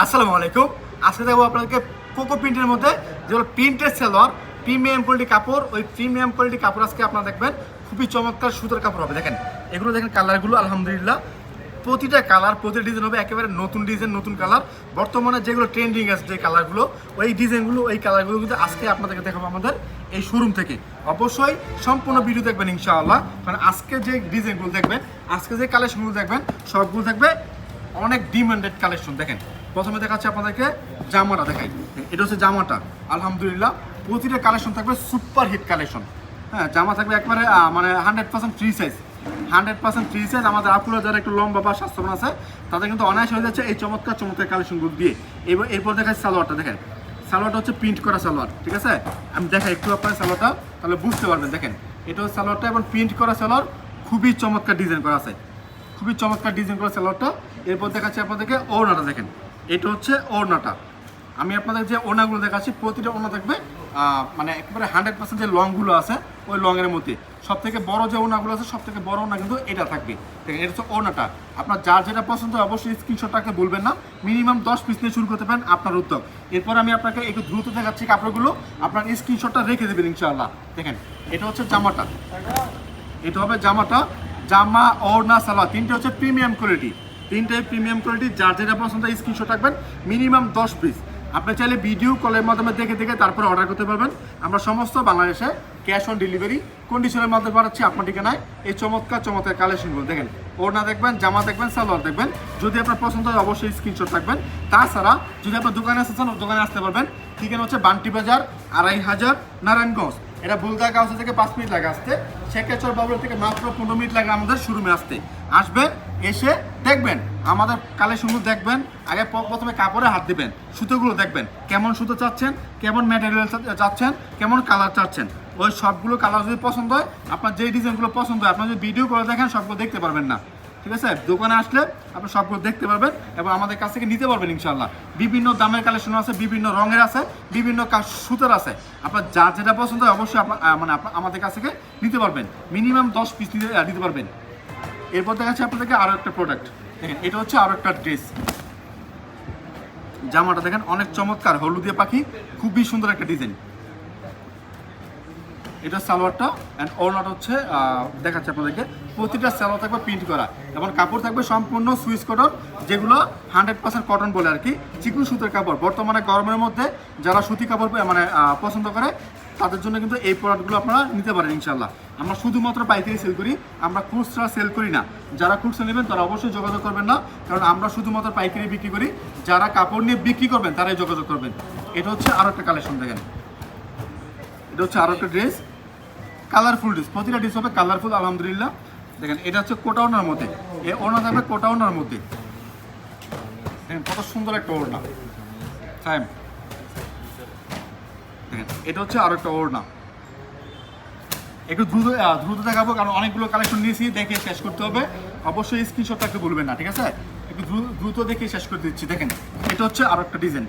আসসালামু আলাইকুম। আজকে দেখবো আপনাদেরকে কোকো প্রিন্টের মধ্যে যেগুলো প্রিন্টের সালোয়ার, প্রিমিয়াম কোয়ালিটি কাপড়। ওই প্রিমিয়াম কোয়ালিটি কাপড় আজকে আপনারা দেখবেন খুবই চমৎকার সুতোর কাপড় হবে। দেখেন এগুলো, দেখেন কালারগুলো আলহামদুলিল্লাহ প্রতিটা কালার, প্রতিটা ডিজাইন হবে একেবারে নতুন ডিজাইন, নতুন কালার। বর্তমানে যেগুলো ট্রেন্ডিং আছে যে কালারগুলো, ওই ডিজাইনগুলো, ওই কালারগুলো কিন্তু আজকে আপনাদেরকে দেখাবো আমাদের এই শোরুম থেকে। অবশ্যই সম্পূর্ণ ভিডিও দেখবেন ইনশাআল্লাহ, কারণ আজকে যে ডিজাইনগুলো দেখবেন, আজকে যে কালেকশনগুলো দেখবেন সবগুলো থাকবে অনেক ডিমান্ডেড কালেকশন। দেখেন প্রথমে দেখাচ্ছি আপনাদেরকে জামাটা, দেখাই এটা হচ্ছে জামাটা। আলহামদুলিল্লাহ প্রতিটা কালেকশন থাকবে সুপার হিট কালেকশন। হ্যাঁ, জামা থাকবে একবারে মানে 100% ফ্রি সাইজ, 100% ফ্রি সাইজ। আমাদের আপুরা যারা একটু লম্বা বা স্বাস্থ্যবান আছে তাদের কিন্তু অনায়াস হয়ে যাচ্ছে এই চমৎকার চমৎকার কালেকশনগুলো দিয়ে। এরপর দেখাচ্ছি সালোয়ারটা। দেখেন সালোয়ারটা হচ্ছে প্রিন্ট করা সালোয়ার, ঠিক আছে? আমি দেখাই একটু আপনার সালোয়ারটা, তাহলে বুঝতে পারবেন। দেখেন এটা হচ্ছে সালোয়ারটা এবং প্রিন্ট করা সালোয়ার, খুবই চমৎকার ডিজাইন করা আছে, খুবই চমৎকার ডিজাইন করা সালোয়ারটা। এরপর দেখাচ্ছি আপনাদেরকে ওড়নাটা। দেখেন এটা হচ্ছে ওড়নাটা। আমি আপনাদের যে ওড়নাগুলো দেখাচ্ছি প্রতিটা ওড়না থাকবে মানে একেবারে 100% যে লংগুলো আছে ওই লংয়ের মধ্যে। সব থেকে বড় যে ওড়নাগুলো আছে সব থেকে বড় ওড়না কিন্তু এটা থাকবে। দেখেন এটা হচ্ছে ওড়নাটা। আপনার যার যেটা পছন্দ হয় অবশ্যই স্ক্রিনশটটাকে বলবেন না, মিনিমাম 10 পিস নিয়ে শুরু করতে পারেন আপনার উদ্যোগ। এরপর আমি আপনাকে একটু দ্রুত দেখাচ্ছি কাপড়গুলো, আপনার স্ক্রিনশটটা রেখে দেবেন ইনশাআল্লাহ। দেখেন এটা হচ্ছে জামাটা, এটা হবে জামাটা। জামা, ওড়না, সালোয়ার তিনটে হচ্ছে প্রিমিয়াম কোয়ালিটি, তিনটাই প্রিমিয়াম কোয়ালিটি। যার যেটা পছন্দ স্ক্রিনশট রাখবেন, মিনিমাম 10 পিস। আপনি চাইলে ভিডিও কলের মাধ্যমে দেখে দেখে তারপরে অর্ডার করতে পারবেন। আমরা সমস্ত বাংলাদেশে ক্যাশ অন ডেলিভারি কন্ডিশনের মাধ্যমে পাঠাচ্ছি আপনার ঠিকানায় এই চমৎকার চমৎকার কালেকশনগুলো। দেখেন ওড়না দেখবেন, জামা দেখবেন, সালোয়ার দেখবেন। যদি আপনার পছন্দ হয় অবশ্যই স্ক্রিনশট রাখবেন। তাছাড়া যদি আপনার দোকানে আসতে চান দোকানে আসতে পারবেন। ঠিকানা হচ্ছে বান্টি বাজার, 2500 নারায়ণগঞ্জ। এটা বুলদা গাউসা থেকে 5 মিনিট লাগে আসতে, শেখেচর বাবুর থেকে মাত্র 15 মিনিট লাগে আমাদের শোরুমে আসতে। আসবেন, এসে দেখবেন আমাদের কালেকশনগুলো দেখবেন। আগে প্রথমে কাপড়ে হাত দিবেন, সুতোগুলো দেখবেন কেমন সুতো চাচ্ছেন, কেমন ম্যাটেরিয়াল চাচ্ছেন, কেমন কালার চাচ্ছেন। ওই সবগুলো কালার যদি পছন্দ হয়, আপনার যেই ডিজাইনগুলো পছন্দ হয়, আপনার যদি ভিডিও করে দেখেন সবগুলো দেখতে পারবেন না, ঠিক আছে? দোকানে আসলে আপনি সবগুলো দেখতে পারবেন এবং আমাদের কাছ থেকে নিতে পারবেন ইনশাআল্লাহ। বিভিন্ন দামের কালেকশন আছে, বিভিন্ন রঙের আছে, বিভিন্ন সুতোর আছে। আপনার যার যেটা পছন্দ হয় অবশ্যই মানে আমাদের কাছ থেকে নিতে পারবেন। মিনিমাম 10 পিস নিতে পারবেন। এরপর দেখাচ্ছি আপনাদেরকে আরও একটা প্রোডাক্ট। দেখেন এটা হচ্ছে আরও একটা ড্রেস। জামাটা দেখেন অনেক চমৎকার, হলুদিয়া পাখি, খুবই সুন্দর একটা ডিজাইন। এটা সালোয়ারটা অ্যান্ড ওড়নাটা হচ্ছে দেখাচ্ছে আপনাদেরকে। প্রতিটা সালোয়ার থাকবে প্রিন্ট করা এবং কাপড় থাকবে সম্পূর্ণ সুইস কটন, যেগুলো 100% কটন বলে আর কি, চিকন সুতির কাপড়। বর্তমানে গরমের মধ্যে যারা সুতি কাপড় মানে পছন্দ করে তাদের জন্য কিন্তু এই প্রোডাক্টগুলো আপনারা নিতে পারেন ইনশাআল্লাহ। আমরা শুধুমাত্র পাইকারি সেল করি, আমরা খুচরা সেল করি না। যারা খুচরা নেবেন তারা অবশ্যই যোগাযোগ করবেন না, কারণ আমরা শুধুমাত্র পাইকারি বিক্রি করি। যারা কাপড় নিয়ে বিক্রি করবেন তারাই যোগাযোগ করবেন। এটা হচ্ছে আরও একটা কালেকশন। দেখেন এটা হচ্ছে আরও একটা ড্রেস, কালারফুল ড্রেস। প্রতিটা ড্রেস হবে কালারফুল আলহামদুলিল্লাহ। দেখেন এটা হচ্ছে কোটা ওড়নার মধ্যে, এই ওড়না থাকবে কোটা ওড়নার মধ্যে। দেখেন কত সুন্দর একটা ওড়না। দেখেন এটা হচ্ছে আরো একটা ওড়না। একটু দ্রুত দেখাবো কারণ অনেকগুলো কালেকশন নিয়েছি, দেখে শেষ করতে হবে। অবশ্যই স্ক্রিনশটটা একটু বলবেন না, ঠিক আছে? একটু দ্রুত দেখে শেষ করে দিচ্ছি। দেখেন এটা হচ্ছে আরো একটা ডিজাইন।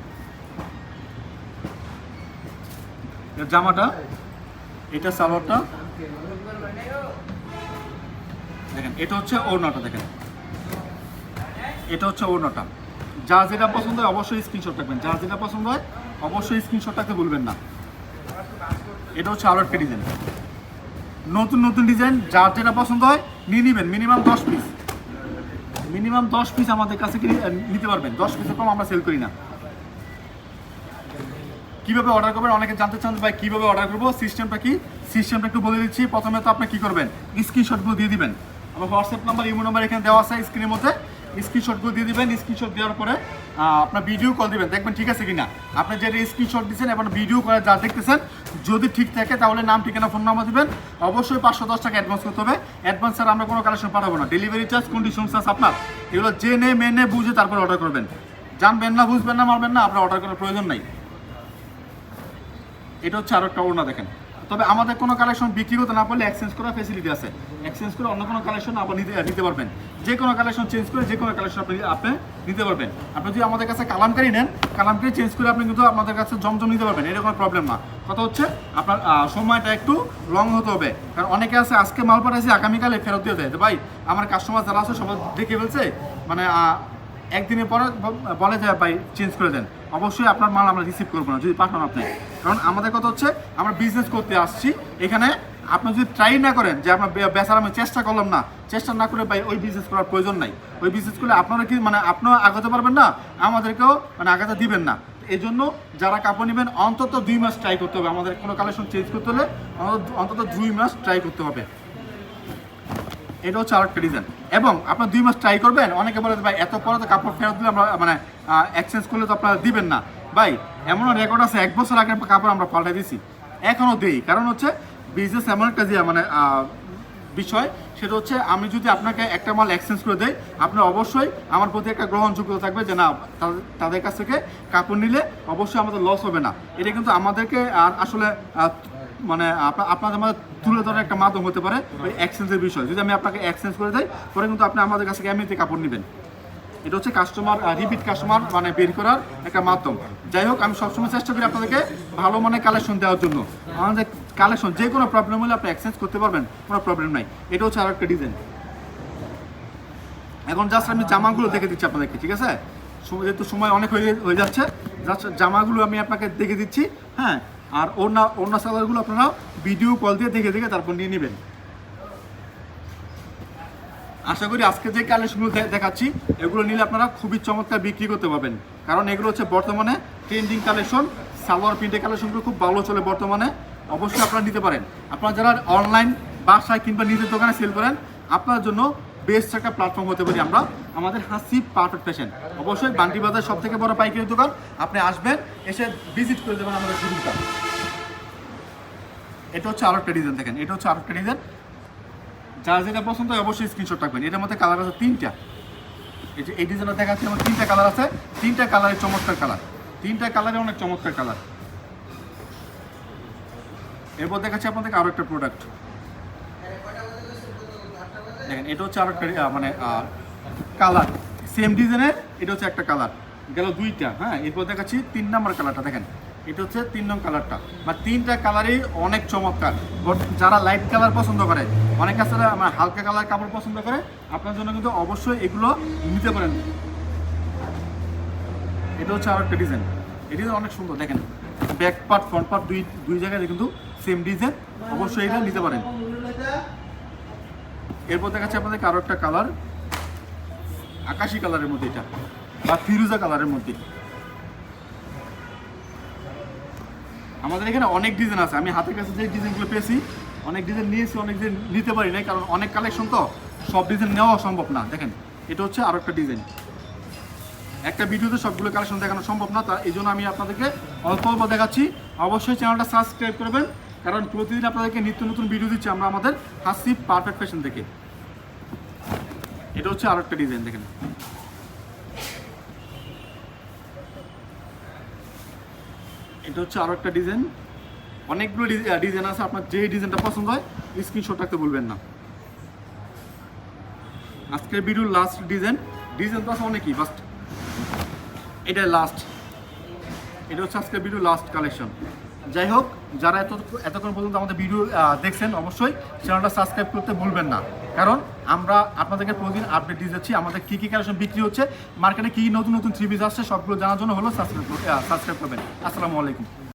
জামাটা, এটা সালোয়ারটা, দেখেন এটা হচ্ছে ওড়নাটা। দেখেন এটা হচ্ছে ওড়নাটা। যা যেটা পছন্দ হয় অবশ্যই স্ক্রিনশট রাখবেন, যা যেটা পছন্দ হয় অবশ্যই স্ক্রিনশট রাখতে ভুলবেন না। এটা হচ্ছে আরো একটা ডিজাইন, নতুন নতুন ডিজাইন। যার যেটা পছন্দ হয় নিয়ে নেবেন। মিনিমাম 10 পিস, মিনিমাম 10 পিস আমাদের কাছে নিতে পারবেন। 10 পিসের কম আমরা সেল করি না। কীভাবে অর্ডার করবেন অনেকে জানতে চান ভাই কীভাবে অর্ডার করবো, সিস্টেমটা কি, সিস্টেমটা একটু বলে দিচ্ছি। প্রথমে তো আপনি কী করবেন, স্ক্রিনশটগুলো দিয়ে দিবেন। আমার হোয়াটসঅ্যাপ নাম্বার, ইমো নাম্বার এখানে দেওয়া আছে স্ক্রিনের মধ্যে। স্ক্রিনশটগুলো দিয়ে দিবেন। স্ক্রিনশট দেওয়ার পরে আপনার ভিডিও কল দিবেন, দেখবেন ঠিক আছে কিনা। আপনি যে স্ক্রিনশট দিচ্ছেন এবং ভিডিও করে যা দেখতেছেন যদি ঠিক থাকে তাহলে নাম, ঠিকানা, ফোন নাম্বার দিবেন। অবশ্যই 510 টাকা অ্যাডভান্স করতে হবে। অ্যাডভান্স ছাড়া আমরা কোনো কালেকশন পাঠাবো না। ডেলিভারি চার্জ, কন্ডিশন চার্জ আপনার। এগুলো জেনে মেনে বুঝে তারপরে অর্ডার করবেন। জানবেন না, বুঝবেন না, মারবেন না, আপনার অর্ডার করার প্রয়োজন নাই। এটা হচ্ছে আরো একটা ওড়না। দেখেন তবে আমাদের কোনো কালেকশন বিক্রি করতে না পারলে এক্সচেঞ্জ করার ফ্যাসিলিটি আছে। এক্সচেঞ্জ করে অন্য কোনো কালেকশন আবার নিতে পারবেন। যে কোনো কালেকশন চেঞ্জ করে যে কোনো কালেকশন আপনি নিতে পারবেন। আপনি যদি আমাদের কাছে কালামকারি নেন, কালামকারি চেঞ্জ করে আপনি কিন্তু আমাদের কাছে জমজম নিতে পারবেন। এটা কোনো প্রবলেম না। কথা হচ্ছে আপনার সময়টা একটু লং হতে হবে, কারণ অনেকে আছে আজকে মাল পাঠাইছে আগামীকালে ফেরত দিয়ে দেয়। ভাই আমার কাস্টমার যারা আছে সবাই দেখে ফেলছে, মানে একদিনের পরে বলে যে ভাই চেঞ্জ করে দেন, অবশ্যই আপনার মাল আমরা রিসিভ করবো না যদি পাঠান আপনি। কারণ আমাদের কথা হচ্ছে আমরা বিজনেস করতে আসছি এখানে, আপনি যদি ট্রাই না করেন যে আপনার বেচার আমি চেষ্টা করলাম না, চেষ্টা না করে ভাই ওই বিজনেস করার প্রয়োজন নাই। ওই বিজনেস করলে আপনারা কি মানে আপনিও আগাতে পারবেন না, আমাদেরকেও মানে আগাতে দিবেন না। এই জন্য যারা কাপড় নেবেন অন্তত 2 মাস ট্রাই করতে হবে, আমাদের কোনো কালেকশন চেঞ্জ করতে হলে অন্তত 2 মাস ট্রাই করতে হবে। এটা হচ্ছে আরেকটা ডিজাইন। এবং আপনার 2 মাস ট্রাই করবেন, অনেকে বলে ভাই এত পরে তো কাপড় ফেরত দিলে আমরা মানে এক্সচেঞ্জ করলে তো আপনারা দিবেন না। ভাই এমনও রেকর্ড আছে 1 বছর আগের কাপড় আমরা পাল্টে দিছি, এখনও দেই। কারণ হচ্ছে বিজনেস এমন একটা যে মানে বিষয়, সেটা হচ্ছে আমি যদি আপনাকে একটা মাল এক্সচেঞ্জ করে দেই, আপনার অবশ্যই আমার প্রতি একটা গ্রহণযোগ্যতা থাকবে যে না তাদের কাছ থেকে কাপড় নিলে অবশ্যই আমাদের লস হবে না। এটা কিন্তু আমাদেরকে আর আসলে মানে আপনাদের মধ্যে তুলে ধরার একটা মাধ্যম হতে পারে ওই এক্সচেঞ্জের বিষয়। যদি আমি আপনাকে এক্সচেঞ্জ করে দেই, পরে কিন্তু আপনি আমাদের কাছ থেকে এমনিতে কাপড় নেবেন। এটা হচ্ছে কাস্টমার রিপিট কাস্টমার মানে বের করার একটা মাধ্যম। যাই হোক, আমি সবসময় চেষ্টা করি আপনাদেরকে ভালো মানের কালেকশন দেওয়ার জন্য। আমাদের কালেকশন যে কোনো প্রবলেম হলে আপনি এক্সচেঞ্জ করতে পারবেন, কোনো প্রবলেম নাই। এটা হচ্ছে আর একটা ডিজাইন। এখন জাস্ট আমি জামাগুলো দেখে দিচ্ছি আপনাদেরকে, ঠিক আছে? যেহেতু সময় অনেক হয়ে যাচ্ছে, জাস্ট জামাগুলো আমি আপনাকে দেখে দিচ্ছি। হ্যাঁ, আর ওড়না সালোয়ারগুলো আপনারা ভিডিও কল দিয়ে দেখে তারপর নিয়ে নেবেন। আশা করি আজকে যে কালেকশনগুলো দেখাচ্ছি এগুলো নিলে আপনারা খুবই চমৎকার বিক্রি করতে পারবেন। কারণ এগুলো হচ্ছে বর্তমানে ট্রেন্ডিং কালেকশন। সালোয়ার প্রিন্টের কালেকশনগুলো খুব ভালো চলে বর্তমানে, অবশ্যই আপনারা নিতে পারেন। আপনারা যারা অনলাইন বাসায় কিংবা নিজের দোকানে সেল করেন, আপনার জন্য বেস্ট একটা প্ল্যাটফর্ম হতে পারি আমরা, আমাদের হাসিব পারফেক্ট ফ্যাশন। অবশ্যই বান্টি বাজার সব থেকে বড় পাইকারি দোকান। আপনি আসবেন, এসে ভিজিট করে দেবেন আমাদের শোরুমটা। এটা হচ্ছে আরো একটা ডিজাইন, দেখেন এটা হচ্ছে আরো একটা ডিজাইন। যার যেটা পছন্দ হয় অবশ্যই স্ক্রিনশট রাখবেন। এটার মধ্যে কালার আছে 3টা। এই ডিজাইনটা দেখাচ্ছি আমার 3টা কালার আছে, 3টা কালারের চমৎকার কালার, 3টা কালারে অনেক চমৎকার কালার। এরপর দেখাচ্ছি আপনাদেরকে আরো একটা প্রোডাক্ট, দেখেন এটা হচ্ছে আরো একটা মানে কালার সেম ডিজাইনের। এটা হচ্ছে একটা কালার, গেল 2টা। হ্যাঁ, এরপর দেখাচ্ছি 3 নম্বর কালারটা, দেখেন এটা হচ্ছে 3 নং কালারটা। বা 3টা কালারই অনেক চমৎকার। যারা লাইট কালার পছন্দ করে, অনেক আছে আমার হালকা কালার কাপড় পছন্দ করে, আপনার জন্য কিন্তু অবশ্যই এগুলো নিতে পারেন। এটা হচ্ছে আরো একটা ডিজাইন, এটা অনেক সুন্দর। দেখেন ব্যাক পার্ট ফ্রন্ট পার্ট দুই জায়গায় কিন্তু সেম ডিজাইন, অবশ্যই এটা নিতে পারেন। এরপর দেখাচ্ছি আপনাদেরকে আরো একটা কালার, আকাশি কালারের মধ্যে, এটা বা ফিরোজা কালারের মধ্যে। আমাদের এখানে অনেক ডিজাইন আছে, আমি হাতের কাছে যে ডিজাইনগুলো পেয়েছি, অনেক ডিজাইন নিয়েছি, অনেক ডিজাইন নিতে পারি নাই, কারণ অনেক কালেকশন তো সব ডিজাইন নেওয়া সম্ভব না। দেখেন এটা হচ্ছে আরো একটা ডিজাইন। একটা ভিডিওতে সবগুলো কালেকশন দেখানো সম্ভব না, এই জন্য আমি আপনাদেরকে অল্প অল্প দেখাচ্ছি। অবশ্যই চ্যানেলটা সাবস্ক্রাইব করবেন, কারণ প্রতিদিন আপনাদেরকে নিত্য নতুন ভিডিও দিচ্ছি আমরা আমাদের হাসিব পারফেক্ট ফ্যাশন থেকে। এটা হচ্ছে আরো একটা ডিজাইন, দেখেন এটা হচ্ছে আরো একটা ডিজাইন। অনেকগুলো ডিজাইন আছে, আপনার যে ডিজাইনটা পছন্দ হয় স্ক্রিনশট রাখতে ভুলবেন না। আজকের ভিডিওর লাস্ট ডিজাইন তো আছে অনেকই, ফার্স্ট এটা লাস্ট, এটা হচ্ছে আজকের ভিডিও লাস্ট কালেকশন। যাই হোক, যারা এতক্ষণ পর্যন্ত আমাদের ভিডিও দেখছেন, অবশ্যই চ্যানেলটা সাবস্ক্রাইব করতে ভুলবেন না, কারণ আমরা আপনাদেরকে প্রতিদিন আপডেট দিয়ে যাচ্ছি আমাদের কী কালেকশন বিক্রি হচ্ছে, মার্কেটে কী নতুন থ্রি পিস আসছে, সবগুলো জানার জন্য হলো সাবস্ক্রাইব করবেন। আসসালামু আলাইকুম।